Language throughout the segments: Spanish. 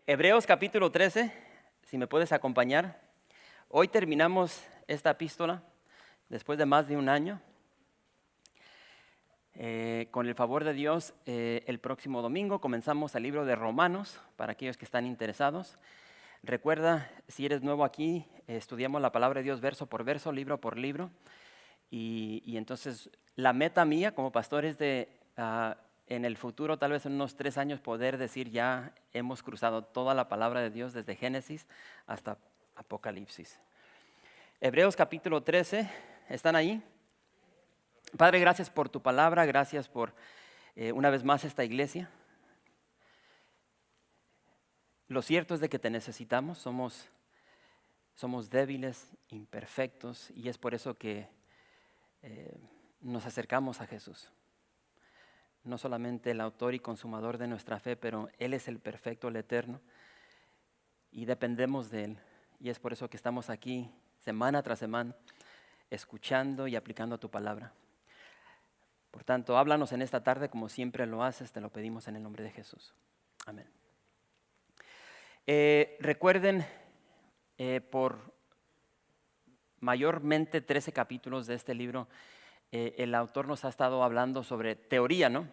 Hebreos capítulo 13, si me puedes acompañar. Hoy terminamos esta epístola después de más de un año. Con el favor de Dios, el próximo domingo comenzamos el libro de Romanos, para aquellos que están interesados. Recuerda, si eres nuevo aquí, estudiamos la palabra de Dios verso por verso, libro por libro. Y entonces la meta mía como pastor es en el futuro, tal vez en unos 3 años, poder decir ya hemos cruzado toda la palabra de Dios desde Génesis hasta Apocalipsis. Hebreos capítulo 13, ¿están ahí? Padre, gracias por tu palabra, gracias por una vez más esta iglesia. Lo cierto es de que te necesitamos, somos débiles, imperfectos, y es por eso que nos acercamos a Jesús. No solamente el autor y consumador de nuestra fe, pero Él es el perfecto, el eterno, y dependemos de Él. Y es por eso que estamos aquí semana tras semana, escuchando y aplicando tu palabra. Por tanto, háblanos en esta tarde como siempre lo haces, te lo pedimos en el nombre de Jesús. Amén. Recuerden, por mayormente 13 capítulos de este libro, el autor nos ha estado hablando sobre teoría, ¿no?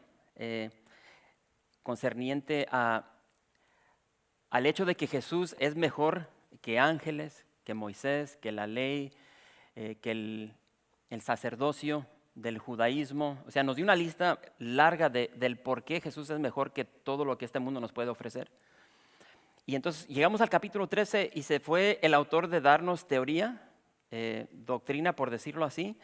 Concerniente al hecho de que Jesús es mejor que ángeles, que Moisés, que la ley, que el sacerdocio del judaísmo. O sea, nos dio una lista larga del por qué Jesús es mejor que todo lo que este mundo nos puede ofrecer. Y entonces llegamos al capítulo 13 y se fue el autor de darnos teoría, doctrina por decirlo así,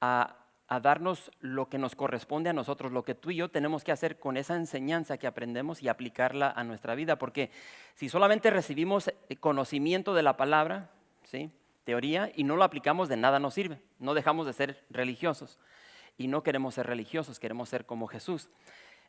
a darnos lo que nos corresponde a nosotros, lo que tú y yo tenemos que hacer con esa enseñanza que aprendemos y aplicarla a nuestra vida. Porque si solamente recibimos conocimiento de la palabra, ¿sí?, teoría, y no lo aplicamos, de nada nos sirve. No dejamos de ser religiosos. Y no queremos ser religiosos, queremos ser como Jesús.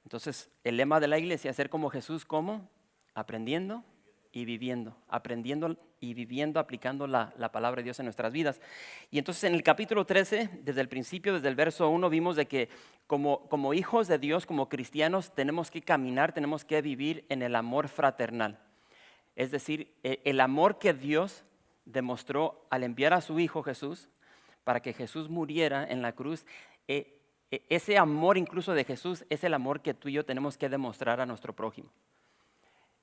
Entonces, el lema de la iglesia es ser como Jesús, ¿cómo? Aprendiendo y viviendo, aprendiendo y viviendo, aplicando la palabra de Dios en nuestras vidas. Y entonces en el capítulo 13, desde el principio, desde el verso 1, vimos de que como hijos de Dios, como cristianos, tenemos que caminar, tenemos que vivir en el amor fraternal. Es decir, el amor que Dios demostró al enviar a su Hijo Jesús, para que Jesús muriera en la cruz. Ese amor incluso de Jesús es el amor que tú y yo tenemos que demostrar a nuestro prójimo.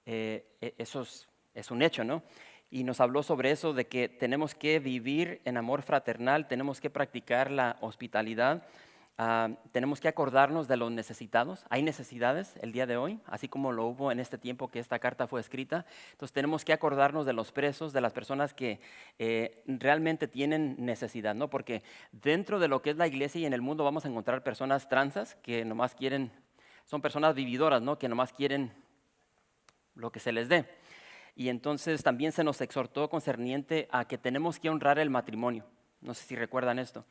Eso es un hecho, ¿no? Y nos habló sobre eso, de que tenemos que vivir en amor fraternal, tenemos que practicar la hospitalidad, tenemos que acordarnos de los necesitados. Hay necesidades el día de hoy, así como lo hubo en este tiempo que esta carta fue escrita. Entonces tenemos que acordarnos de los presos, de las personas que realmente tienen necesidad, ¿no? Porque dentro de lo que es la iglesia y en el mundo vamos a encontrar personas transas que nomás quieren, son personas vividoras, ¿no? Que nomás quieren lo que se les dé. Y entonces también se nos exhortó concerniente a que tenemos que honrar el matrimonio. No sé si recuerdan esto.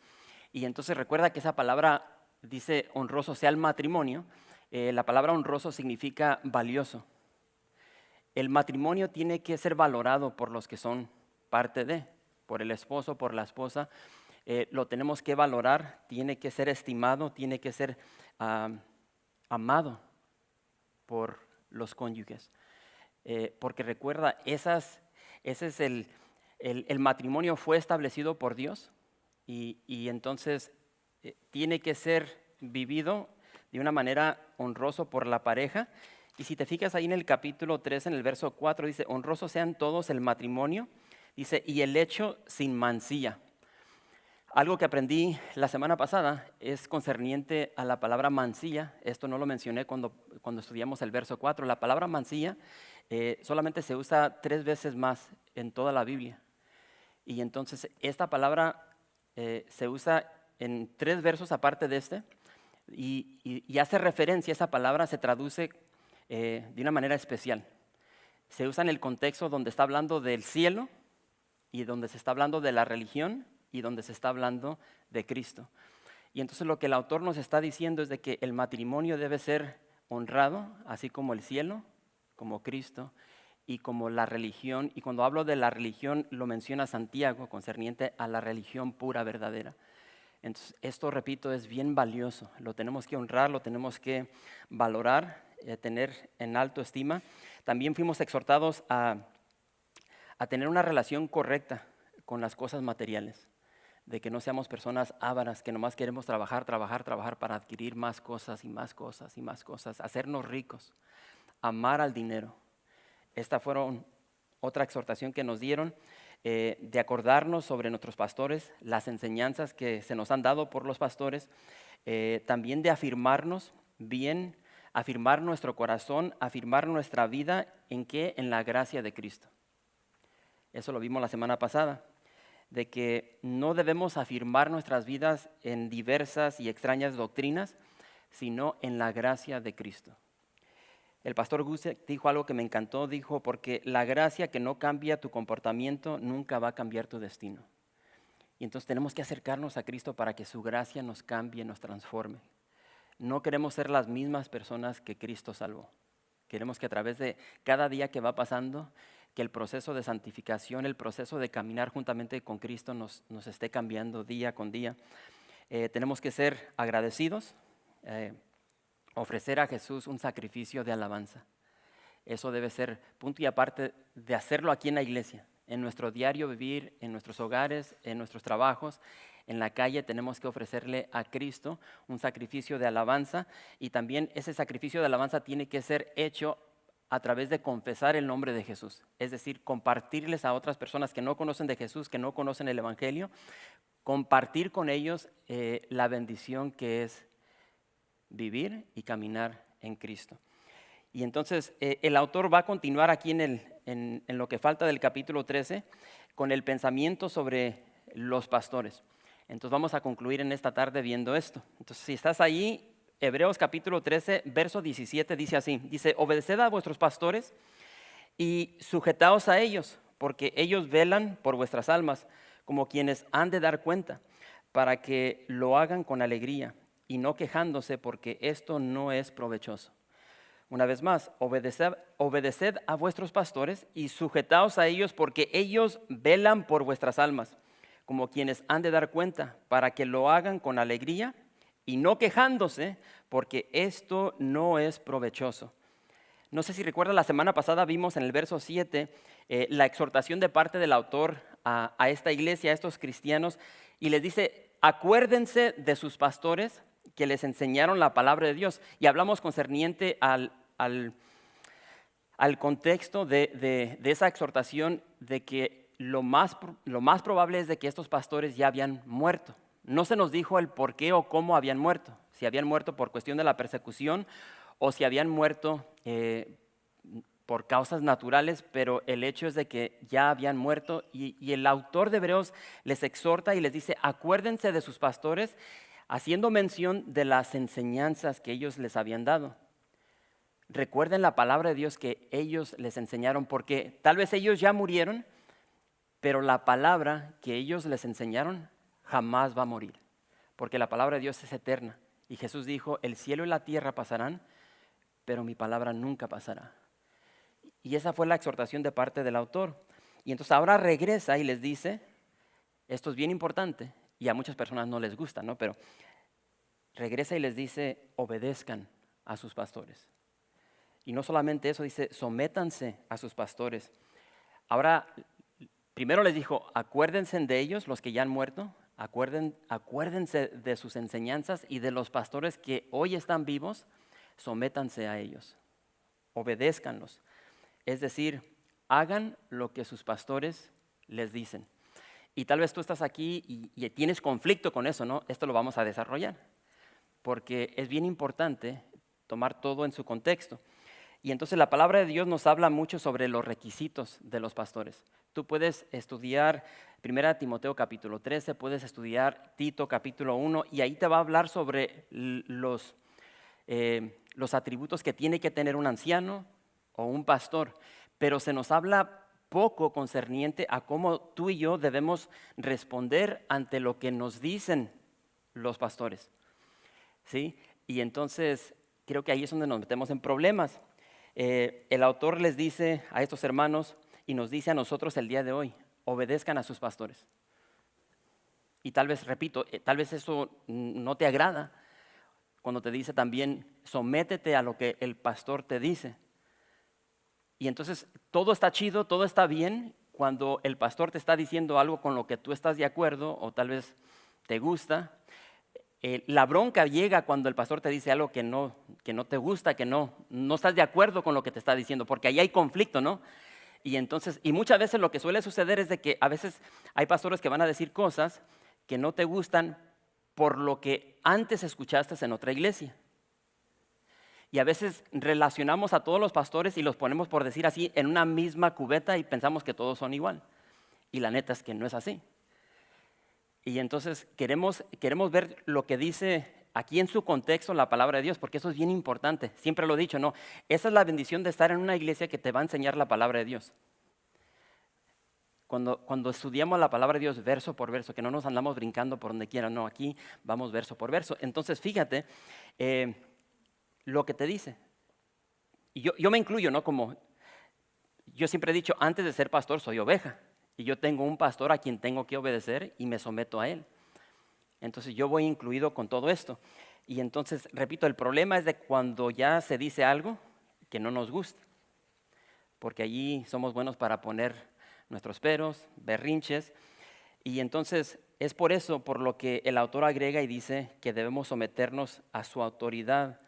Y entonces recuerda que esa palabra dice honroso sea el matrimonio. La palabra honroso significa valioso. El matrimonio tiene que ser valorado por los que son parte de, por el esposo, por la esposa. Lo tenemos que valorar, tiene que ser estimado, tiene que ser amado por los cónyuges. Porque recuerda, el matrimonio fue establecido por Dios y entonces tiene que ser vivido de una manera honroso por la pareja. Y si te fijas ahí en el capítulo 3, en el verso 4, dice, honrosos sean todos el matrimonio, dice, y el hecho sin mancilla. Algo que aprendí la semana pasada es concerniente a la palabra mancilla. Esto no lo mencioné cuando estudiamos el verso 4. La palabra mancilla solamente se usa 3 veces más en toda la Biblia. Y entonces esta palabra se usa en 3 versos aparte de este. Y hace referencia, esa palabra se traduce de una manera especial. Se usa en el contexto donde está hablando del cielo y donde se está hablando de la religión y donde se está hablando de Cristo. Y entonces lo que el autor nos está diciendo es de que el matrimonio debe ser honrado, así como el cielo, como Cristo y como la religión. Y cuando hablo de la religión lo menciona Santiago concerniente a la religión pura, verdadera. Entonces esto, repito, es bien valioso. Lo tenemos que honrar, lo tenemos que valorar. tener en alto estima. También fuimos exhortados a tener una relación correcta con las cosas materiales, de que no seamos personas ávaras, que nomás queremos trabajar para adquirir más cosas y más cosas y más cosas, hacernos ricos, amar al dinero. Esta fueron otra exhortación que nos dieron, de acordarnos sobre nuestros pastores, las enseñanzas que se nos han dado por los pastores, también de afirmarnos bien, afirmar nuestro corazón, afirmar nuestra vida, ¿en qué? En la gracia de Cristo. Eso lo vimos la semana pasada, de que no debemos afirmar nuestras vidas en diversas y extrañas doctrinas, sino en la gracia de Cristo. El pastor Gusick dijo algo que me encantó, dijo, porque la gracia que no cambia tu comportamiento nunca va a cambiar tu destino. Y entonces tenemos que acercarnos a Cristo para que su gracia nos cambie, nos transforme. No queremos ser las mismas personas que Cristo salvó. Queremos que a través de cada día que va pasando, que el proceso de santificación, el proceso de caminar juntamente con Cristo nos esté cambiando día con día. Tenemos que ser agradecidos, ofrecer a Jesús un sacrificio de alabanza. Eso debe ser punto y aparte de hacerlo aquí en la iglesia, en nuestro diario vivir, en nuestros hogares, en nuestros trabajos, en la calle. Tenemos que ofrecerle a Cristo un sacrificio de alabanza, y también ese sacrificio de alabanza tiene que ser hecho a través de confesar el nombre de Jesús, es decir, compartirles a otras personas que no conocen de Jesús, que no conocen el Evangelio, compartir con ellos la bendición que es vivir y caminar en Cristo. Y entonces el autor va a continuar aquí en lo que falta del capítulo 13 con el pensamiento sobre los pastores. Entonces vamos a concluir en esta tarde viendo esto. Entonces si estás ahí, Hebreos capítulo 13, verso 17 dice así, dice: obedeced a vuestros pastores y sujetaos a ellos, porque ellos velan por vuestras almas, como quienes han de dar cuenta, para que lo hagan con alegría y no quejándose, porque esto no es provechoso. Una vez más, obedeced a vuestros pastores y sujetaos a ellos, porque ellos velan por vuestras almas, como quienes han de dar cuenta, para que lo hagan con alegría y no quejándose, porque esto no es provechoso. No sé si recuerdan, la semana pasada vimos en el verso 7 la exhortación de parte del autor a esta iglesia, a estos cristianos, y les dice: acuérdense de sus pastores que les enseñaron la palabra de Dios. Y hablamos concerniente al contexto de esa exhortación, de que lo más probable es de que estos pastores ya habían muerto. No se nos dijo el por qué o cómo habían muerto, si habían muerto por cuestión de la persecución o si habían muerto por causas naturales, pero el hecho es de que ya habían muerto, y el autor de Hebreos les exhorta y les dice: acuérdense de sus pastores, haciendo mención de las enseñanzas que ellos les habían dado. Recuerden la palabra de Dios que ellos les enseñaron, porque tal vez ellos ya murieron, pero la palabra que ellos les enseñaron jamás va a morir, porque la palabra de Dios es eterna. Y Jesús dijo: el cielo y la tierra pasarán, pero mi palabra nunca pasará. Y esa fue la exhortación de parte del autor. Y entonces ahora regresa y les dice, esto es bien importante, y a muchas personas no les gusta, ¿no? Pero regresa y les dice: obedezcan a sus pastores. Y no solamente eso, dice: sométanse a sus pastores. Ahora, primero les dijo: acuérdense de ellos, los que ya han muerto, acuérdense de sus enseñanzas, y de los pastores que hoy están vivos, sométanse a ellos, obedézcanlos. Es decir, hagan lo que sus pastores les dicen. Y tal vez tú estás aquí y tienes conflicto con eso, ¿no? Esto lo vamos a desarrollar, porque es bien importante tomar todo en su contexto. Y entonces la palabra de Dios nos habla mucho sobre los requisitos de los pastores. Tú puedes estudiar 1 Timoteo capítulo 13, puedes estudiar Tito capítulo 1, y ahí te va a hablar sobre los atributos que tiene que tener un anciano o un pastor. Pero se nos habla poco concerniente a cómo tú y yo debemos responder ante lo que nos dicen los pastores, ¿sí? Y entonces creo que ahí es donde nos metemos en problemas. El autor les dice a estos hermanos y nos dice a nosotros el día de hoy: obedezcan a sus pastores. Y tal vez, repito, tal vez eso no te agrada. cuando te dice también, sométete a lo que el pastor te dice. Y entonces todo está chido, todo está bien cuando el pastor te está diciendo algo con lo que tú estás de acuerdo o tal vez te gusta. La bronca llega cuando el pastor te dice algo que no te gusta, que no estás de acuerdo con lo que te está diciendo, porque ahí hay conflicto, ¿no? Y entonces, y muchas veces lo que suele suceder es de que a veces hay pastores que van a decir cosas que no te gustan por lo que antes escuchaste en otra iglesia. Y a veces relacionamos a todos los pastores y los ponemos, por decir así, en una misma cubeta y pensamos que todos son igual. Y la neta es que no es así. Y entonces queremos ver lo que dice aquí en su contexto la palabra de Dios, porque eso es bien importante. Siempre lo he dicho, ¿no? Esa es la bendición de estar en una iglesia que te va a enseñar la palabra de Dios. Cuando estudiamos la palabra de Dios verso por verso, que no nos andamos brincando por donde quiera, no, aquí vamos verso por verso. Entonces, fíjate lo que te dice. Y yo me incluyo, ¿no? Como yo siempre he dicho, antes de ser pastor soy oveja. Y yo tengo un pastor a quien tengo que obedecer y me someto a él. Entonces yo voy incluido con todo esto. Y entonces, repito, el problema es de cuando ya se dice algo que no nos gusta. Porque allí somos buenos para poner nuestros peros, berrinches. Y entonces es por eso, por lo que el autor agrega y dice que debemos someternos a su autoridad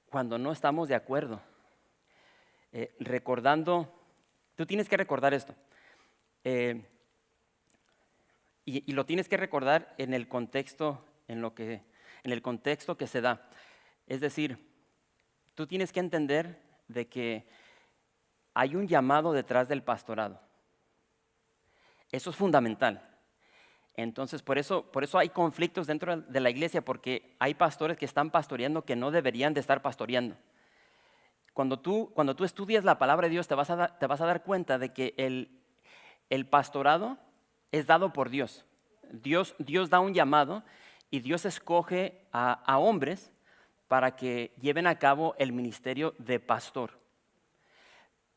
cuando no estamos de acuerdo. Recordando, tú tienes que recordar esto. Y lo tienes que recordar en el contexto, en el contexto que se da. Es decir, tú tienes que entender de que hay un llamado detrás del pastorado. Eso es fundamental. Entonces, por eso hay conflictos dentro de la iglesia, porque hay pastores que están pastoreando que no deberían de estar pastoreando. Cuando tú estudias la palabra de Dios, te vas a dar cuenta de que el pastorado es dado por Dios. Dios da un llamado y Dios escoge a hombres para que lleven a cabo el ministerio de pastor.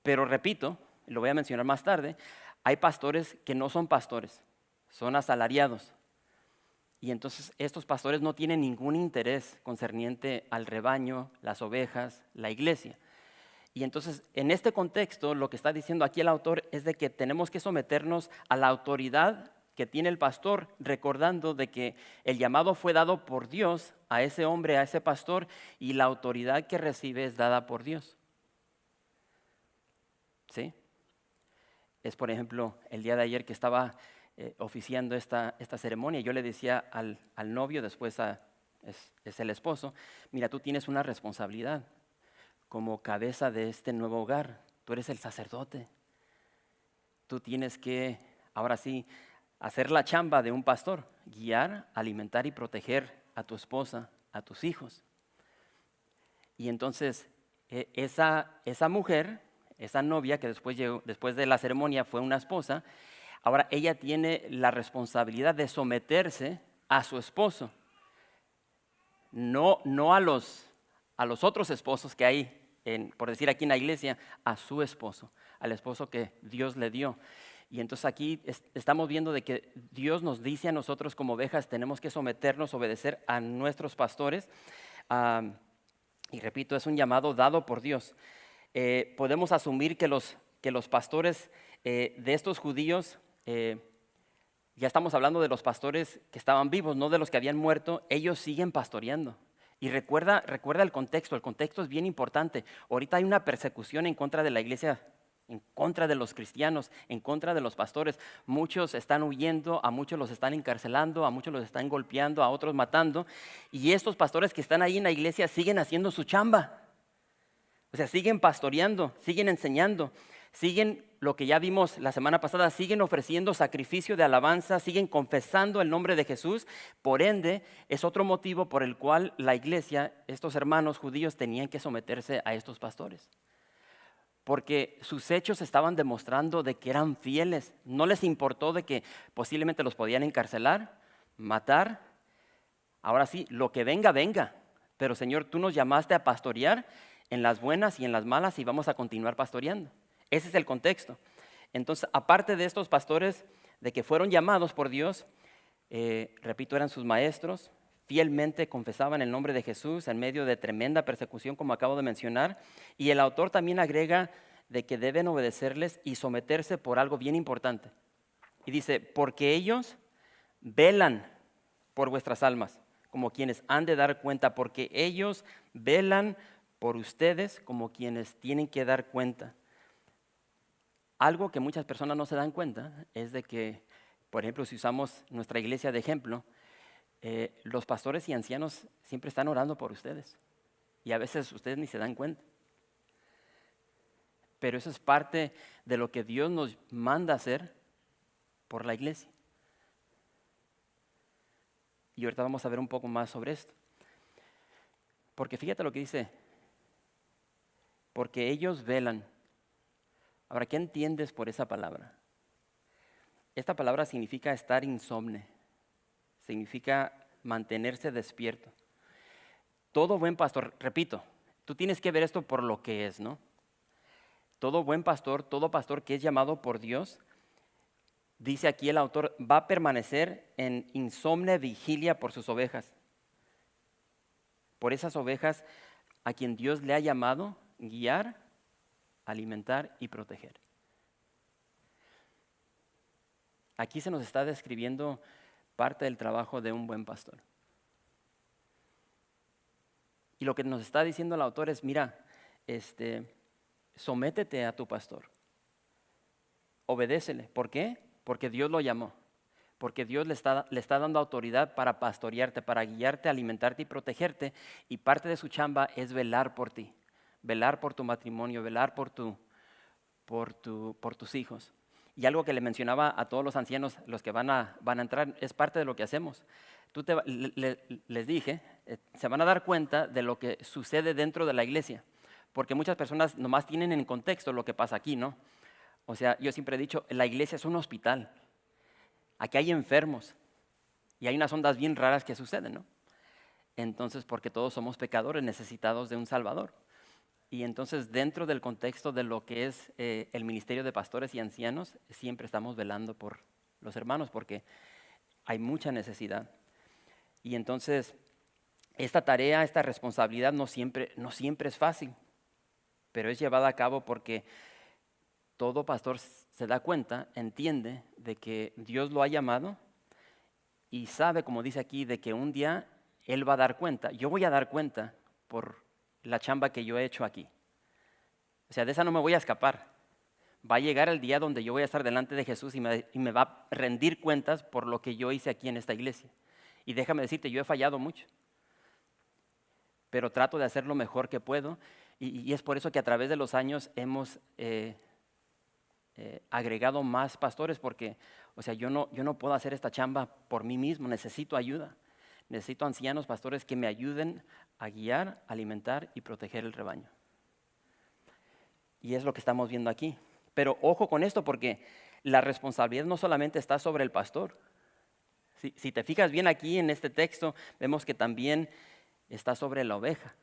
Pero repito, lo voy a mencionar más tarde, hay pastores que no son pastores, son asalariados. Y entonces estos pastores no tienen ningún interés concerniente al rebaño, las ovejas, la iglesia. Y entonces, en este contexto, lo que está diciendo aquí el autor es de que tenemos que someternos a la autoridad que tiene el pastor, recordando de que el llamado fue dado por Dios a ese hombre, a ese pastor, y la autoridad que recibe es dada por Dios. ¿Sí? Es, por ejemplo, el día de ayer que estaba oficiando esta ceremonia, yo le decía al novio, después es el esposo, mira, tú tienes una responsabilidad como cabeza de este nuevo hogar. Tú eres el sacerdote. Tú tienes que, ahora sí, hacer la chamba de un pastor, guiar, alimentar y proteger a tu esposa, a tus hijos. Y entonces, esa mujer, esa novia que después de la ceremonia fue una esposa, ahora ella tiene la responsabilidad de someterse a su esposo, no a los otros esposos que hay, por decir aquí en la iglesia, a su esposo, al esposo que Dios le dio. Y entonces aquí estamos viendo de que Dios nos dice a nosotros como ovejas, tenemos que someternos, obedecer a nuestros pastores. Y repito, es un llamado dado por Dios. Podemos asumir que los pastores de estos judíos, ya estamos hablando de los pastores que estaban vivos, no de los que habían muerto, ellos siguen pastoreando. Y recuerda el contexto es bien importante. Ahorita hay una persecución en contra de la iglesia, en contra de los cristianos, en contra de los pastores. Muchos están huyendo, a muchos los están encarcelando, a muchos los están golpeando, a otros matando. Y estos pastores que están ahí en la iglesia siguen haciendo su chamba. O sea, siguen pastoreando, siguen enseñando, siguen lo que ya vimos la semana pasada, siguen ofreciendo sacrificio de alabanza, siguen confesando el nombre de Jesús. Por ende, es otro motivo por el cual la iglesia, estos hermanos judíos, tenían que someterse a estos pastores. Porque sus hechos estaban demostrando de que eran fieles. No les importó de que posiblemente los podían encarcelar, matar. Ahora sí, lo que venga, venga. Pero Señor, tú nos llamaste a pastorear en las buenas y en las malas y vamos a continuar pastoreando. Ese es el contexto. Entonces, aparte de estos pastores de que fueron llamados por Dios, repito, eran sus maestros, fielmente confesaban el nombre de Jesús en medio de tremenda persecución, como acabo de mencionar. Y el autor también agrega de que deben obedecerles y someterse por algo bien importante. Y dice, porque ellos velan por vuestras almas, como quienes han de dar cuenta, porque ellos velan por ustedes como quienes tienen que dar cuenta. Algo que muchas personas no se dan cuenta es de que, por ejemplo, si usamos nuestra iglesia de ejemplo, los pastores y ancianos siempre están orando por ustedes y a veces ustedes ni se dan cuenta. Pero eso es parte de lo que Dios nos manda hacer por la iglesia. Y ahorita vamos a ver un poco más sobre esto. Porque fíjate lo que dice, porque ellos velan. Ahora, ¿qué entiendes por esa palabra? Esta palabra significa estar insomne, significa mantenerse despierto. Todo buen pastor, repito, tú tienes que ver esto por lo que es, ¿no? Todo buen pastor, todo pastor que es llamado por Dios, dice aquí el autor, va a permanecer en insomne vigilia por sus ovejas. Por esas ovejas a quien Dios le ha llamado guiar, alimentar y proteger. Aquí se nos está describiendo parte del trabajo de un buen pastor. Y lo que nos está diciendo el autor es, mira, sométete a tu pastor. Obedécele. ¿Por qué? Porque Dios lo llamó. Porque Dios le está dando autoridad para pastorearte, para guiarte, alimentarte y protegerte. Y parte de su chamba es velar por ti, velar por tu matrimonio, velar por tus hijos. Y algo que le mencionaba a todos los ancianos, los que van a entrar, es parte de lo que hacemos. Les dije, se van a dar cuenta de lo que sucede dentro de la iglesia. Porque muchas personas nomás tienen en contexto lo que pasa aquí, ¿no? O sea, yo siempre he dicho, la iglesia es un hospital. Aquí hay enfermos y hay unas ondas bien raras que suceden, ¿no? Entonces, porque todos somos pecadores necesitados de un Salvador. Y entonces, dentro del contexto de lo que es el ministerio de pastores y ancianos, siempre estamos velando por los hermanos porque hay mucha necesidad. Y entonces, esta tarea, esta responsabilidad no siempre es fácil, pero es llevada a cabo porque todo pastor se da cuenta, entiende de que Dios lo ha llamado y sabe, como dice aquí, de que un día Él va a dar cuenta. Yo voy a dar cuenta por la chamba que yo he hecho aquí. O sea, de esa no me voy a escapar. Va a llegar el día donde yo voy a estar delante de Jesús y me va a rendir cuentas por lo que yo hice aquí en esta iglesia. Y déjame decirte, yo he fallado mucho, pero trato de hacer lo mejor que puedo y es por eso que a través de los años hemos agregado más pastores porque, o sea, yo no puedo hacer esta chamba por mí mismo, necesito ayuda. Necesito ancianos, pastores que me ayuden a guiar, alimentar y proteger el rebaño. Y es lo que estamos viendo aquí. Pero ojo con esto porque la responsabilidad no solamente está sobre el pastor. Si te fijas bien aquí en este texto, vemos que también está sobre la oveja,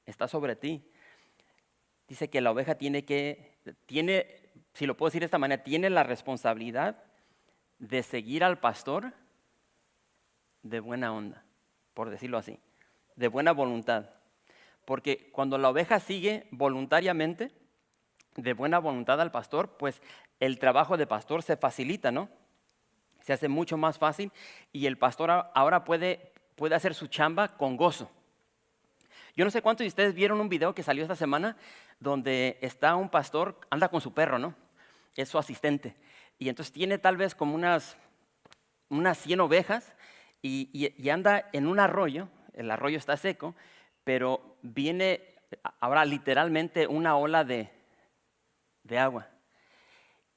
está sobre ti. Dice que la oveja tiene, si lo puedo decir de esta manera, tiene la responsabilidad de seguir al pastor de buena onda, por decirlo así, de buena voluntad. Porque cuando la oveja sigue voluntariamente, de buena voluntad al pastor, pues el trabajo de pastor se facilita, ¿no? Se hace mucho más fácil y el pastor ahora puede hacer su chamba con gozo. Yo no sé cuántos de ustedes vieron un video que salió esta semana donde está un pastor, anda con su perro, ¿no? Es su asistente. Y entonces tiene tal vez como unas 100 ovejas y anda en un arroyo, el arroyo está seco, pero viene ahora literalmente una ola de agua.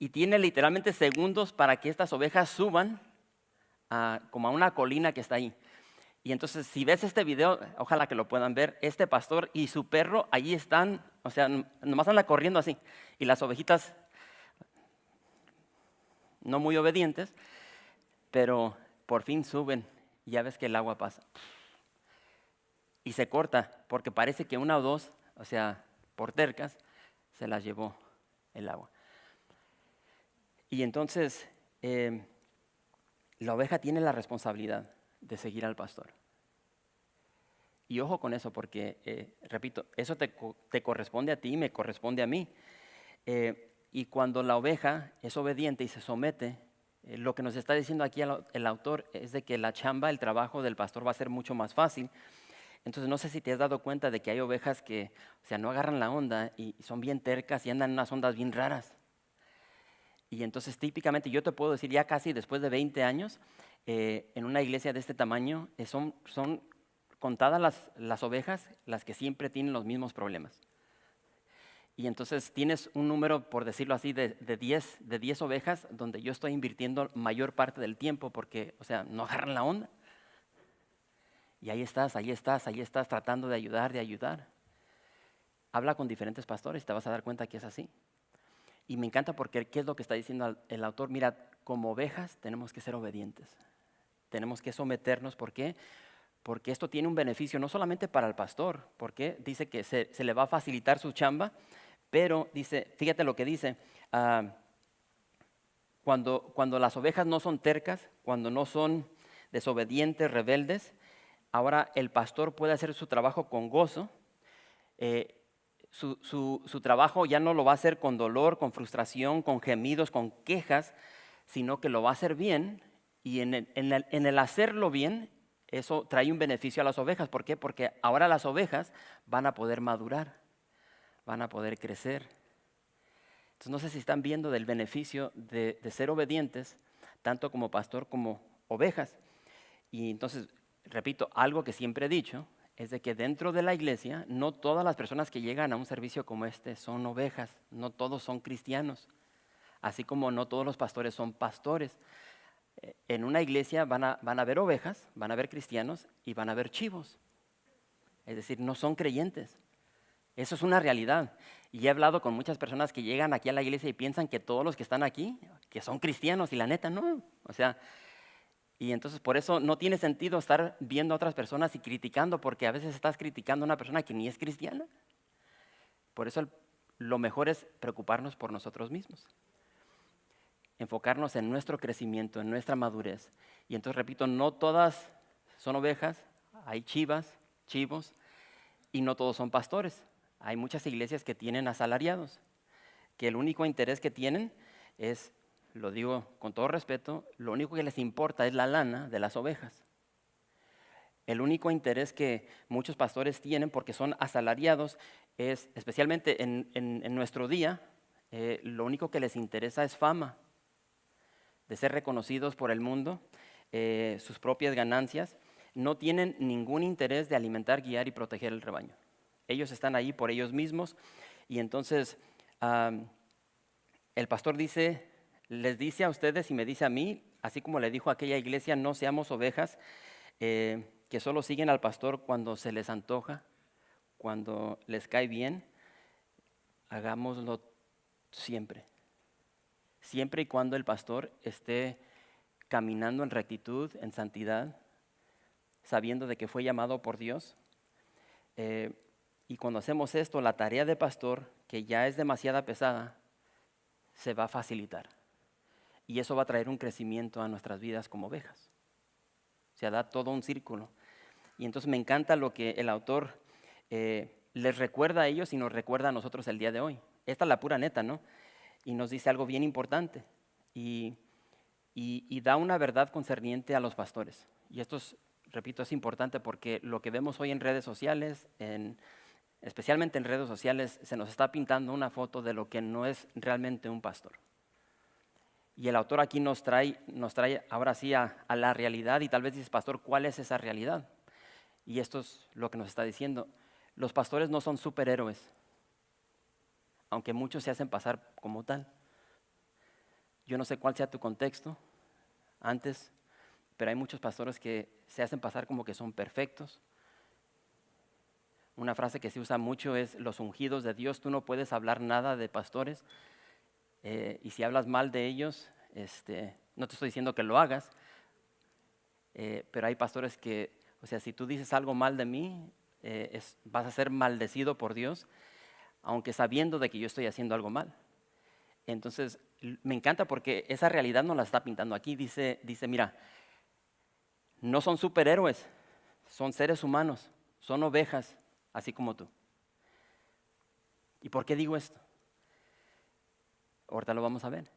Y tiene literalmente segundos para que estas ovejas suban como a una colina que está ahí. Y entonces si ves este video, ojalá que lo puedan ver, este pastor y su perro allí están, o sea, nomás anda corriendo así. Y las ovejitas, no muy obedientes, pero por fin suben y ya ves que el agua pasa. Y se corta, porque parece que una o dos, o sea, por tercas, se las llevó el agua. Y entonces, la oveja tiene la responsabilidad de seguir al pastor. Y ojo con eso, porque, repito, eso te corresponde a ti y me corresponde a mí. Y cuando la oveja es obediente y se somete, lo que nos está diciendo aquí el autor es de que la chamba, el trabajo del pastor va a ser mucho más fácil. Entonces no sé si te has dado cuenta de que hay ovejas que, o sea, no agarran la onda y son bien tercas y andan en unas ondas bien raras. Y entonces típicamente yo te puedo decir ya casi después de 20 años, en una iglesia de este tamaño, son contadas las ovejas las que siempre tienen los mismos problemas. Y entonces tienes un número, por decirlo así, de 10 ovejas donde yo estoy invirtiendo mayor parte del tiempo porque, o sea, no agarran la onda. Y ahí estás tratando de ayudar. Habla con diferentes pastores, te vas a dar cuenta que es así. Y me encanta porque, ¿qué es lo que está diciendo el autor? Mira, como ovejas tenemos que ser obedientes. Tenemos que someternos. ¿Por qué? Porque esto tiene un beneficio no solamente para el pastor, porque dice que se le va a facilitar su chamba, pero dice, fíjate lo que dice, cuando las ovejas no son tercas, cuando no son desobedientes, rebeldes, ahora el pastor puede hacer su trabajo con gozo. Su trabajo ya no lo va a hacer con dolor, con frustración, con gemidos, con quejas, sino que lo va a hacer bien. Y en el hacerlo bien, eso trae un beneficio a las ovejas. ¿Por qué? Porque ahora las ovejas van a poder madurar, van a poder crecer. Entonces no sé si están viendo del beneficio de ser obedientes, tanto como pastor como ovejas. Y entonces, repito, algo que siempre he dicho es de que dentro de la iglesia no todas las personas que llegan a un servicio como este son ovejas, no todos son cristianos, así como no todos los pastores son pastores. En una iglesia van a haber ovejas, van a haber cristianos y van a haber chivos, es decir, no son creyentes. Eso es una realidad. Y he hablado con muchas personas que llegan aquí a la iglesia y piensan que todos los que están aquí, que son cristianos, y la neta no. O sea, y entonces por eso no tiene sentido estar viendo a otras personas y criticando, porque a veces estás criticando a una persona que ni es cristiana. Por eso lo mejor es preocuparnos por nosotros mismos, enfocarnos en nuestro crecimiento, en nuestra madurez. Y entonces, repito, no todas son ovejas, hay chivos, y no todos son pastores. Hay muchas iglesias que tienen asalariados, que el único interés que tienen es, lo digo con todo respeto, lo único que les importa es la lana de las ovejas. El único interés que muchos pastores tienen, porque son asalariados, es, especialmente en nuestro día, lo único que les interesa es fama, de ser reconocidos por el mundo, sus propias ganancias. No tienen ningún interés de alimentar, guiar y proteger el rebaño. Ellos están ahí por ellos mismos y entonces el pastor les dice a ustedes y me dice a mí, así como le dijo a aquella iglesia, no seamos ovejas que solo siguen al pastor cuando se les antoja, cuando les cae bien, hagámoslo siempre. Siempre y cuando el pastor esté caminando en rectitud, en santidad, sabiendo de que fue llamado por Dios. Y cuando hacemos esto, la tarea de pastor, que ya es demasiada pesada, se va a facilitar. Y eso va a traer un crecimiento a nuestras vidas como ovejas. O sea, da todo un círculo. Y entonces me encanta lo que el autor les recuerda a ellos y nos recuerda a nosotros el día de hoy. Esta es la pura neta, ¿no? Y nos dice algo bien importante. Y da una verdad concerniente a los pastores. Y esto es, repito, es importante porque lo que vemos hoy en redes sociales, especialmente en redes sociales, se nos está pintando una foto de lo que no es realmente un pastor. Y el autor aquí nos trae ahora sí a la realidad y tal vez dices, pastor, ¿cuál es esa realidad? Y esto es lo que nos está diciendo. Los pastores no son superhéroes, aunque muchos se hacen pasar como tal. Yo no sé cuál sea tu contexto antes, pero hay muchos pastores que se hacen pasar como que son perfectos. Una frase que se usa mucho es los ungidos de Dios. Tú no puedes hablar nada de pastores y si hablas mal de ellos, no te estoy diciendo que lo hagas, pero hay pastores que, o sea, si tú dices algo mal de mí, vas a ser maldecido por Dios, aunque sabiendo de que yo estoy haciendo algo mal. Entonces, me encanta porque esa realidad nos la está pintando aquí. Dice, mira, no son superhéroes, son seres humanos. son ovejas, así como tú. ¿Y por qué digo esto? Ahorita lo vamos a ver.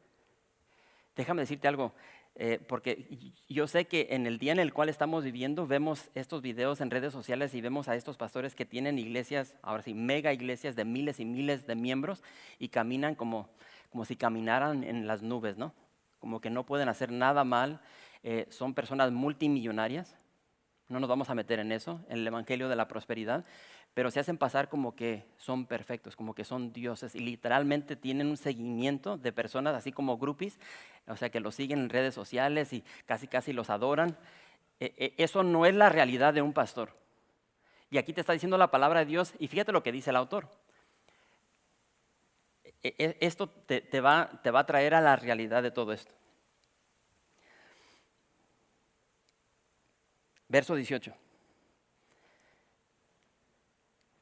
Déjame decirte algo, porque yo sé que en el día en el cual estamos viviendo vemos estos videos en redes sociales y vemos a estos pastores que tienen iglesias, ahora sí, mega iglesias de miles y miles de miembros y caminan como si caminaran en las nubes, ¿no? Como que no pueden hacer nada mal, son personas multimillonarias. No nos vamos a meter en eso, en el evangelio de la prosperidad, pero se hacen pasar como que son perfectos, como que son dioses y literalmente tienen un seguimiento de personas así como groupies, o sea que los siguen en redes sociales y casi casi los adoran. Eso no es la realidad de un pastor. Y aquí te está diciendo la palabra de Dios y fíjate lo que dice el autor. Esto te va a traer a la realidad de todo esto. Verso 18.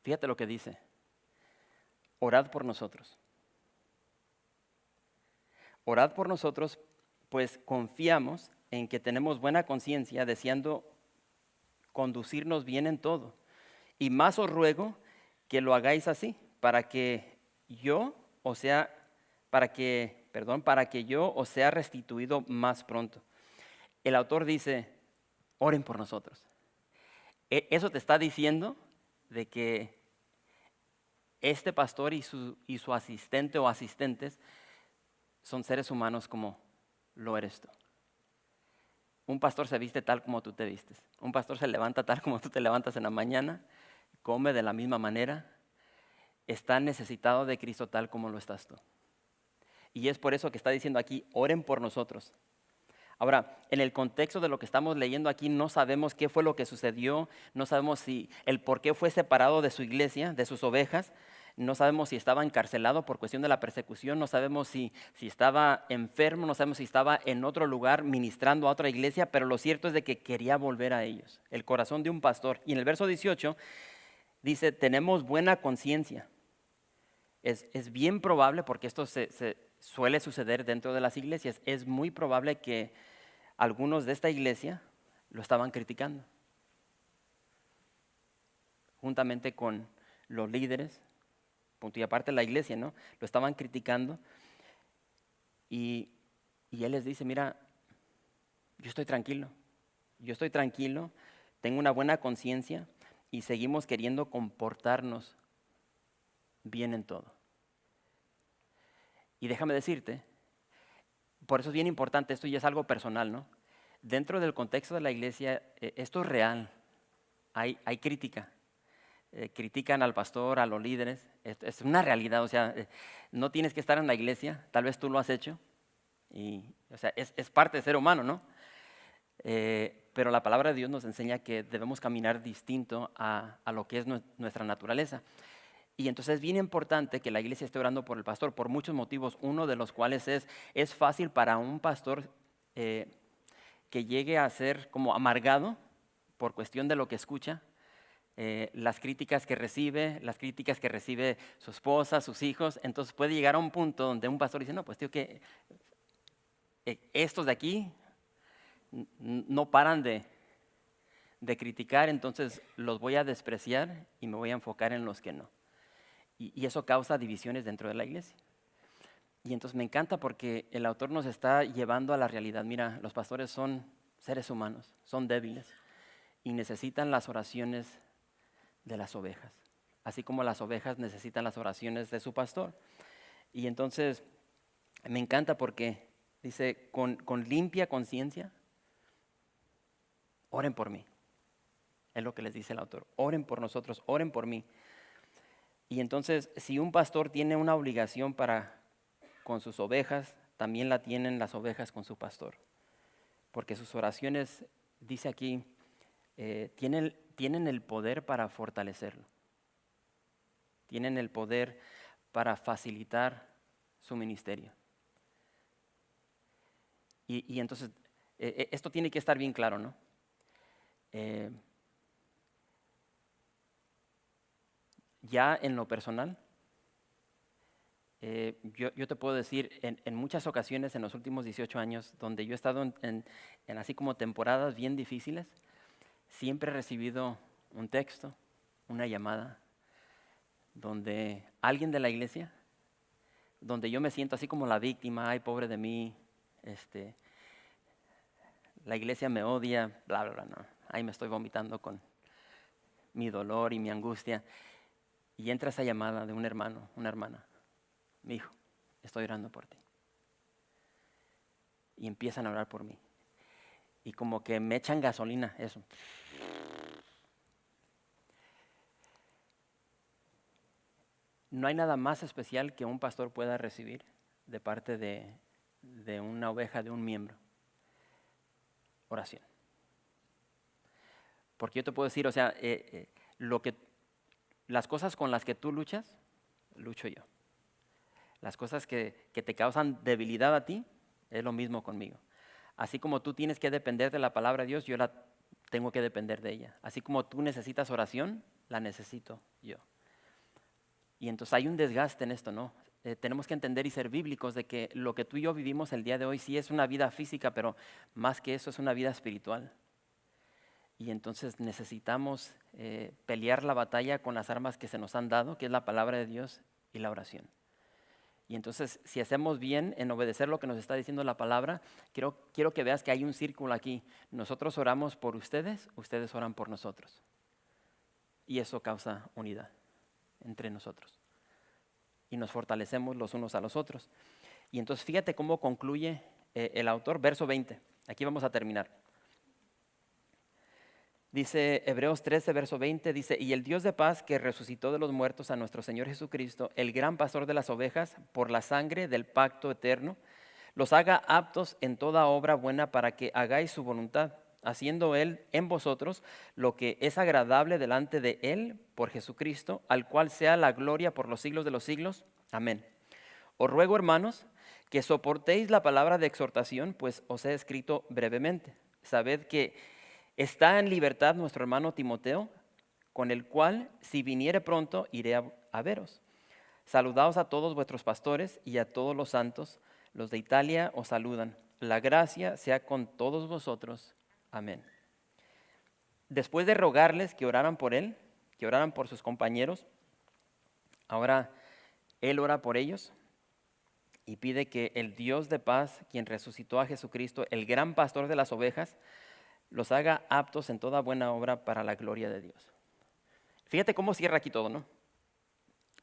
Fíjate lo que dice. Orad por nosotros. Orad por nosotros, pues confiamos en que tenemos buena conciencia, deseando conducirnos bien en todo. Y más os ruego que lo hagáis así, para que yo os sea restituido más pronto. El autor dice, oren por nosotros. Eso te está diciendo de que este pastor y su asistente o asistentes son seres humanos como lo eres tú. Un pastor se viste tal como tú te vistes. Un pastor se levanta tal como tú te levantas en la mañana, come de la misma manera, está necesitado de Cristo tal como lo estás tú. Y es por eso que está diciendo aquí, oren por nosotros. Ahora, en el contexto de lo que estamos leyendo aquí, no sabemos qué fue lo que sucedió, no sabemos si el por qué fue separado de su iglesia, de sus ovejas, no sabemos si estaba encarcelado por cuestión de la persecución, no sabemos si estaba enfermo, no sabemos si estaba en otro lugar ministrando a otra iglesia, pero lo cierto es de que quería volver a ellos, el corazón de un pastor. Y en el verso 18 dice, tenemos buena conciencia. Es bien probable, porque esto se suele suceder dentro de las iglesias, es muy probable que algunos de esta iglesia lo estaban criticando, juntamente con los líderes, punto y aparte la iglesia, ¿no? Lo estaban criticando y él les dice, mira, yo estoy tranquilo, tengo una buena conciencia y seguimos queriendo comportarnos bien en todo. Y déjame decirte, por eso es bien importante, esto ya es algo personal, ¿no? Dentro del contexto de la iglesia, esto es real, hay crítica. Critican al pastor, a los líderes, es una realidad, o sea, no tienes que estar en la iglesia, tal vez tú lo has hecho, y, o sea, es parte de ser humano, ¿no? Pero la palabra de Dios nos enseña que debemos caminar distinto a lo que es nuestra naturaleza. Y entonces es bien importante que la iglesia esté orando por el pastor por muchos motivos, uno de los cuales es fácil para un pastor que llegue a ser como amargado por cuestión de lo que escucha, las críticas que recibe su esposa, sus hijos. Entonces puede llegar a un punto donde un pastor dice, no, pues tío, que estos de aquí no paran de criticar, entonces los voy a despreciar y me voy a enfocar en los que no. Y eso causa divisiones dentro de la iglesia. Y entonces me encanta porque el autor nos está llevando a la realidad. Mira, los pastores son seres humanos, son débiles y necesitan las oraciones de las ovejas, así como las ovejas necesitan las oraciones de su pastor. Y entonces me encanta porque dice, con limpia conciencia, oren por mí. Es lo que les dice el autor, oren por nosotros, oren por mí. Y entonces, si un pastor tiene una obligación para con sus ovejas, también la tienen las ovejas con su pastor. Porque sus oraciones, dice aquí, tienen el poder para fortalecerlo. Tienen el poder para facilitar su ministerio. Y entonces, esto tiene que estar bien claro, ¿no? Ya en lo personal, yo te puedo decir, en muchas ocasiones en los últimos 18 años, donde yo he estado en así como temporadas bien difíciles, siempre he recibido un texto, una llamada donde alguien de la iglesia, donde yo me siento así como la víctima, ay, pobre de mí, la iglesia me odia, bla, bla, bla, no. Ahí me estoy vomitando con mi dolor y mi angustia. Y entra esa llamada de un hermano, una hermana. Mi hijo, estoy orando por ti. Y empiezan a orar por mí. Y como que me echan gasolina, eso. No hay nada más especial que un pastor pueda recibir de parte de una oveja, de un miembro. Oración. Porque yo te puedo decir, o sea, las cosas con las que tú luchas, lucho yo. Las cosas que te causan debilidad a ti, es lo mismo conmigo. Así como tú tienes que depender de la palabra de Dios, yo la tengo que depender de ella. Así como tú necesitas oración, la necesito yo. Y entonces hay un desgaste en esto, ¿no? Tenemos que entender y ser bíblicos de que lo que tú y yo vivimos el día de hoy sí es una vida física, pero más que eso es una vida espiritual. Y entonces necesitamos pelear la batalla con las armas que se nos han dado, que es la palabra de Dios y la oración. Y entonces, si hacemos bien en obedecer lo que nos está diciendo la palabra, quiero que veas que hay un círculo aquí. Nosotros oramos por ustedes, ustedes oran por nosotros. Y eso causa unidad entre nosotros. Y nos fortalecemos los unos a los otros. Y entonces, fíjate cómo concluye el autor, verso 20. Aquí vamos a terminar. Dice Hebreos 13, verso 20, dice, y el Dios de paz que resucitó de los muertos a nuestro Señor Jesucristo, el gran pastor de las ovejas, por la sangre del pacto eterno, los haga aptos en toda obra buena para que hagáis su voluntad, haciendo Él en vosotros lo que es agradable delante de Él por Jesucristo, al cual sea la gloria por los siglos de los siglos. Amén. Os ruego, hermanos, que soportéis la palabra de exhortación, pues os he escrito brevemente. Sabed que está en libertad nuestro hermano Timoteo, con el cual, si viniere pronto, iré a veros. Saludaos a todos vuestros pastores y a todos los santos. Los de Italia os saludan. La gracia sea con todos vosotros. Amén. Después de rogarles que oraran por él, que oraran por sus compañeros, ahora él ora por ellos y pide que el Dios de paz, quien resucitó a Jesucristo, el gran pastor de las ovejas, los haga aptos en toda buena obra para la gloria de Dios. Fíjate cómo cierra aquí todo, ¿no?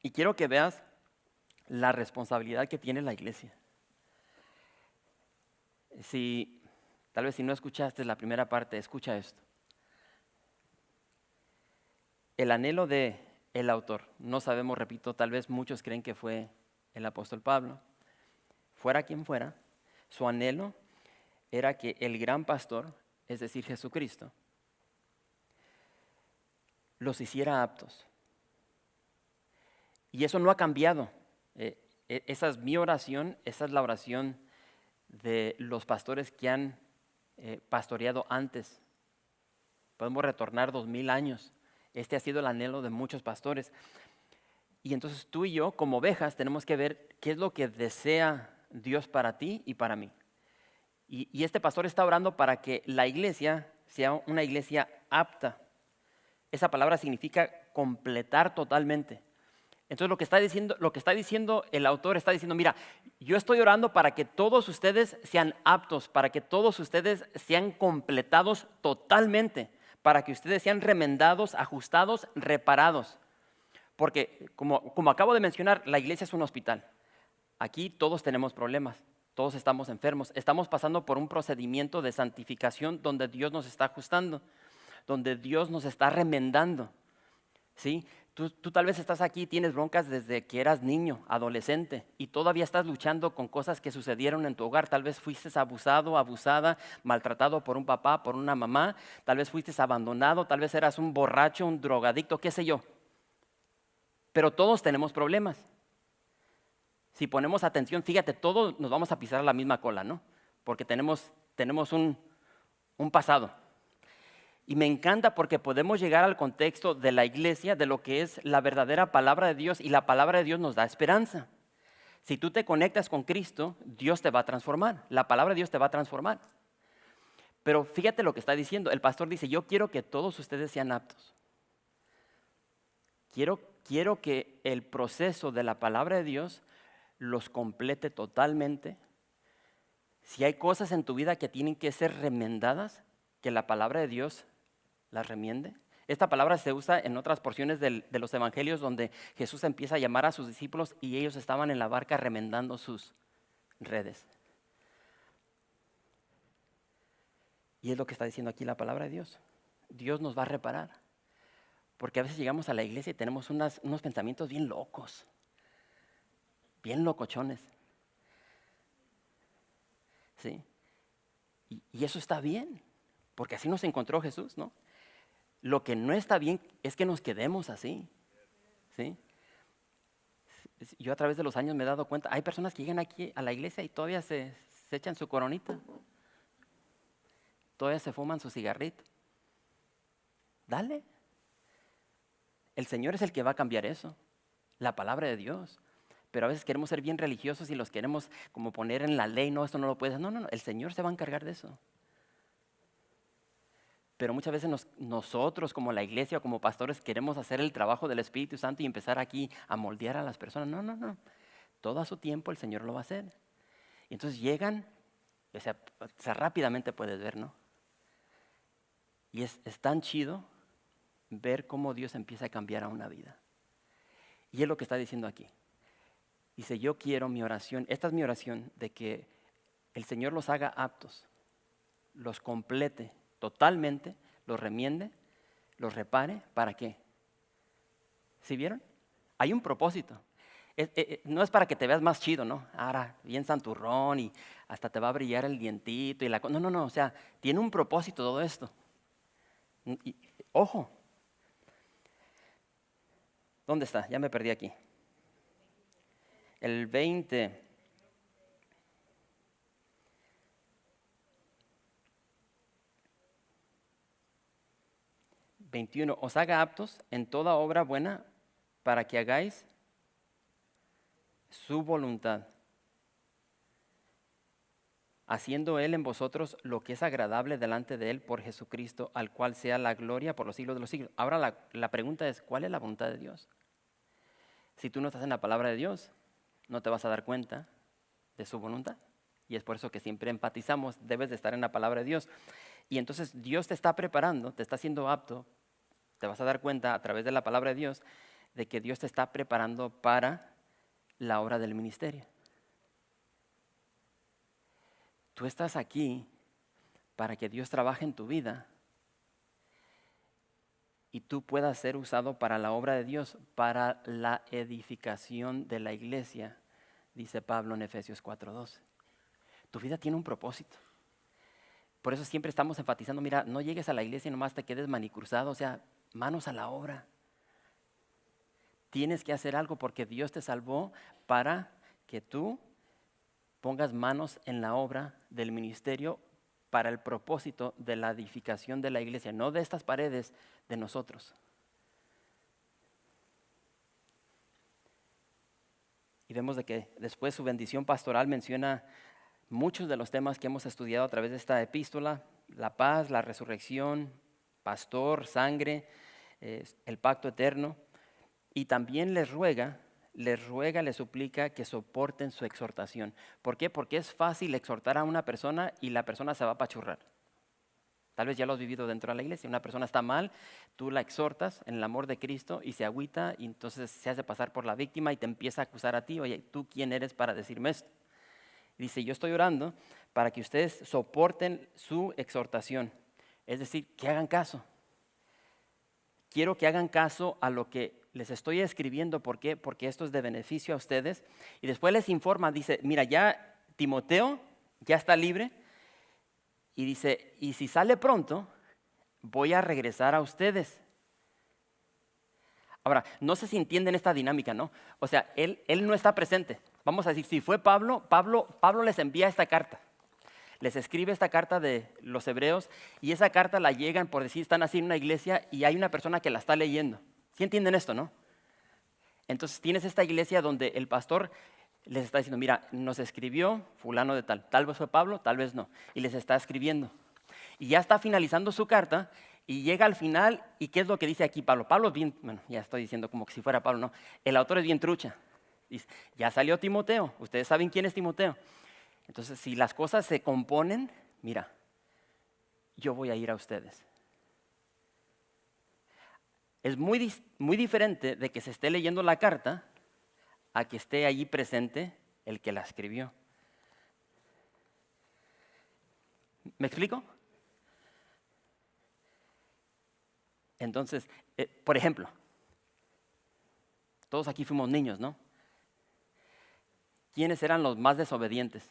Y quiero que veas la responsabilidad que tiene la iglesia. Tal vez si no escuchaste la primera parte, escucha esto. El anhelo del autor, no sabemos, repito, tal vez muchos creen que fue el apóstol Pablo. Fuera quien fuera, su anhelo era que el gran pastor, es decir, Jesucristo, los hiciera aptos. Y eso no ha cambiado. Esa es mi oración, esa es la oración de los pastores que han pastoreado antes. Podemos retornar 2000 años. Este ha sido el anhelo de muchos pastores. Y entonces tú y yo, como ovejas, tenemos que ver qué es lo que desea Dios para ti y para mí. Y este pastor está orando para que la iglesia sea una iglesia apta. Esa palabra significa completar totalmente. Entonces lo que está diciendo el autor está diciendo, mira, yo estoy orando para que todos ustedes sean aptos, para que todos ustedes sean completados totalmente, para que ustedes sean remendados, ajustados, reparados. Porque como acabo de mencionar, la iglesia es un hospital. Aquí todos tenemos problemas. Todos estamos enfermos, estamos pasando por un procedimiento de santificación donde Dios nos está ajustando, donde Dios nos está remendando, ¿sí? Tú tal vez estás aquí, tienes broncas desde que eras niño, adolescente, y todavía estás luchando con cosas que sucedieron en tu hogar. Tal vez fuiste abusado, abusada, maltratado por un papá, por una mamá, tal vez fuiste abandonado, tal vez eras un borracho, un drogadicto, qué sé yo. Pero todos tenemos problemas. Si ponemos atención, fíjate, todos nos vamos a pisar a la misma cola, ¿no? Porque tenemos un pasado. Y me encanta porque podemos llegar al contexto de la iglesia, de lo que es la verdadera palabra de Dios, y la palabra de Dios nos da esperanza. Si tú te conectas con Cristo, Dios te va a transformar. La palabra de Dios te va a transformar. Pero fíjate lo que está diciendo. El pastor dice, yo quiero que todos ustedes sean aptos. Quiero que el proceso de la palabra de Dios los complete totalmente. Si hay cosas en tu vida que tienen que ser remendadas, que la palabra de Dios las remiende. Esta palabra se usa en otras porciones de los evangelios donde Jesús empieza a llamar a sus discípulos y ellos estaban en la barca remendando sus redes. Y es lo que está diciendo aquí la palabra de Dios. Dios nos va a reparar. Porque a veces llegamos a la iglesia y tenemos unos pensamientos bien locos, bien locochones. ¿Sí? Y eso está bien, porque así nos encontró Jesús, ¿no? Lo que no está bien es que nos quedemos así. ¿Sí? Yo a través de los años me he dado cuenta, hay personas que llegan aquí a la iglesia y todavía se echan su coronita, todavía se fuman su cigarrito. Dale. El Señor es el que va a cambiar eso, la palabra de Dios. Pero a veces queremos ser bien religiosos y los queremos como poner en la ley, no, esto no lo puedes. No, el Señor se va a encargar de eso. Pero muchas veces nosotros como la iglesia o como pastores queremos hacer el trabajo del Espíritu Santo y empezar aquí a moldear a las personas. No. Todo a su tiempo el Señor lo va a hacer. Y entonces llegan, o sea rápidamente puedes ver, ¿no? Y es tan chido ver cómo Dios empieza a cambiar a una vida. Y es lo que está diciendo aquí. Dice, yo quiero mi oración, esta es mi oración, de que el Señor los haga aptos, los complete totalmente, los remiende, los repare. ¿Para qué? ¿Sí vieron? Hay un propósito. No es para que te veas más chido, ¿no? Ahora, bien santurrón y hasta te va a brillar el dientito. No, o sea, tiene un propósito todo esto. Y, ojo. ¿Dónde está? Ya me perdí aquí. El 20. ...21... os haga aptos en toda obra buena para que hagáis su voluntad, haciendo Él en vosotros lo que es agradable delante de Él por Jesucristo, al cual sea la gloria por los siglos de los siglos. Ahora la pregunta es, ¿cuál es la voluntad de Dios? Si tú no estás en la palabra de Dios, no te vas a dar cuenta de su voluntad. Y es por eso que siempre enfatizamos, debes de estar en la palabra de Dios. Y entonces Dios te está preparando, te está haciendo apto. Te vas a dar cuenta a través de la palabra de Dios de que Dios te está preparando para la obra del ministerio. Tú estás aquí para que Dios trabaje en tu vida y tú puedas ser usado para la obra de Dios, para la edificación de la iglesia, dice Pablo en Efesios 4:12. Tu vida tiene un propósito. Por eso siempre estamos enfatizando, mira, no llegues a la iglesia y nomás te quedes manicruzado, o sea, manos a la obra. Tienes que hacer algo porque Dios te salvó para que tú pongas manos en la obra del ministerio para el propósito de la edificación de la iglesia, no de estas paredes, de nosotros. Y vemos de que después su bendición pastoral menciona muchos de los temas que hemos estudiado a través de esta epístola: la paz, la resurrección, pastor, sangre, el pacto eterno. Y también les ruega, les suplica que soporten su exhortación. ¿Por qué? Porque es fácil exhortar a una persona y la persona se va a apachurrar. Tal vez ya lo has vivido dentro de la iglesia. Una persona está mal, tú la exhortas en el amor de Cristo y se agüita y entonces se hace pasar por la víctima y te empieza a acusar a ti. Oye, ¿tú quién eres para decirme esto? Dice, yo estoy orando para que ustedes soporten su exhortación. Es decir, que hagan caso. Quiero que hagan caso a lo que les estoy escribiendo. ¿Por qué? Porque esto es de beneficio a ustedes. Y después les informa, dice, mira, ya Timoteo ya está libre. Y dice, y si sale pronto, voy a regresar a ustedes. Ahora, no sé si entienden esta dinámica, ¿no? O sea, él no está presente. Vamos a decir, si fue Pablo les envía esta carta. Les escribe esta carta de los hebreos y esa carta la llegan, por decir, están así en una iglesia y hay una persona que la está leyendo. ¿Sí entienden esto, no? Entonces tienes esta iglesia donde el pastor les está diciendo, mira, nos escribió fulano de tal vez fue Pablo, tal vez no, y les está escribiendo. Y ya está finalizando su carta Y llega al final, ¿y qué es lo que dice aquí Pablo? Pablo es bien, bueno, ya estoy diciendo como que si fuera Pablo, no. El autor es bien trucha. Dice, ya salió Timoteo, ustedes saben quién es Timoteo. Entonces, si las cosas se componen, mira, yo voy a ir a ustedes. Es muy diferente de que se esté leyendo la carta a que esté allí presente el que la escribió. ¿Me explico? Entonces, por ejemplo, todos aquí fuimos niños, ¿no? ¿Quiénes eran los más desobedientes?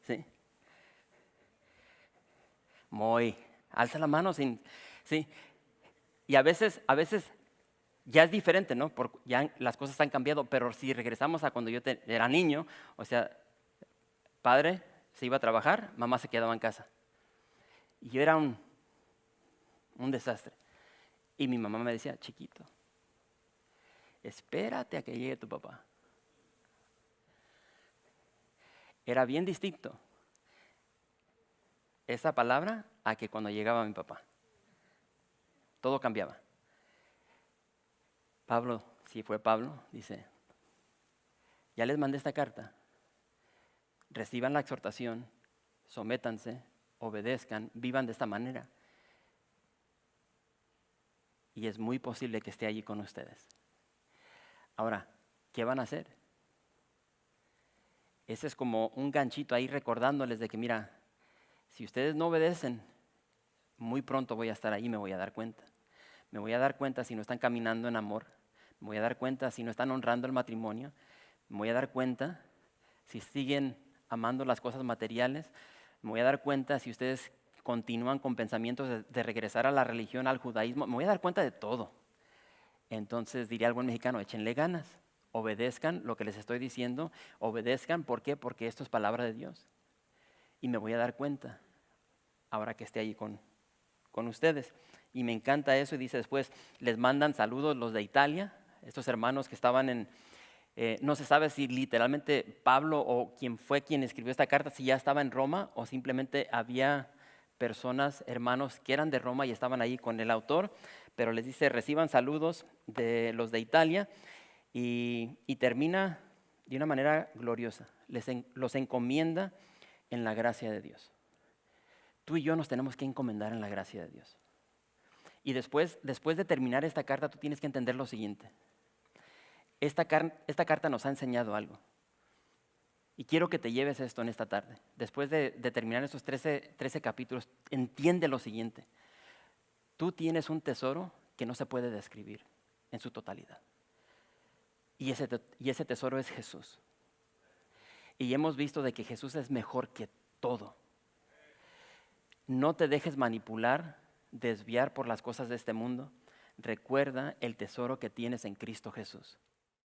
¿Sí? Muy. Alza la mano sin. Sí. Y a veces ya es diferente, ¿no? Ya las cosas han cambiado, pero si regresamos a cuando yo era niño, o sea, padre se iba a trabajar, mamá se quedaba en casa. Y yo era un desastre. Y mi mamá me decía, chiquito, espérate a que llegue tu papá. Era bien distinto esa palabra a que cuando llegaba mi papá. Todo cambiaba. Pablo, si fue Pablo, dice, ya les mandé esta carta, reciban la exhortación, sométanse, obedezcan, vivan de esta manera. Y es muy posible que esté allí con ustedes. Ahora, ¿qué van a hacer? Ese es como un ganchito ahí recordándoles de que, mira, si ustedes no obedecen, muy pronto voy a estar ahí y me voy a dar cuenta. Me voy a dar cuenta si no están caminando en amor. Me voy a dar cuenta si no están honrando el matrimonio. Me voy a dar cuenta si siguen amando las cosas materiales. Me voy a dar cuenta si ustedes continúan con pensamientos de regresar a la religión, al judaísmo. Me voy a dar cuenta de todo. Entonces diría el buen mexicano, échenle ganas. Obedezcan lo que les estoy diciendo. Obedezcan, ¿por qué? Porque esto es palabra de Dios. Y me voy a dar cuenta ahora que esté ahí con ustedes. Y me encanta eso y dice después, les mandan saludos los de Italia, estos hermanos que estaban no se sabe si literalmente Pablo o quien escribió esta carta, si ya estaba en Roma o simplemente había personas, hermanos que eran de Roma y estaban ahí con el autor, pero les dice, reciban saludos de los de Italia y termina de una manera gloriosa, los encomienda en la gracia de Dios. Tú y yo nos tenemos que encomendar en la gracia de Dios. Y después de terminar esta carta, tú tienes que entender lo siguiente. Esta carta nos ha enseñado algo. Y quiero que te lleves esto en esta tarde. Después de terminar estos 13 capítulos, entiende lo siguiente. Tú tienes un tesoro que no se puede describir en su totalidad. Y ese tesoro es Jesús. Y hemos visto de que Jesús es mejor que todo. No te dejes manipular, desviar por las cosas de este mundo. Recuerda el tesoro que tienes en Cristo Jesús.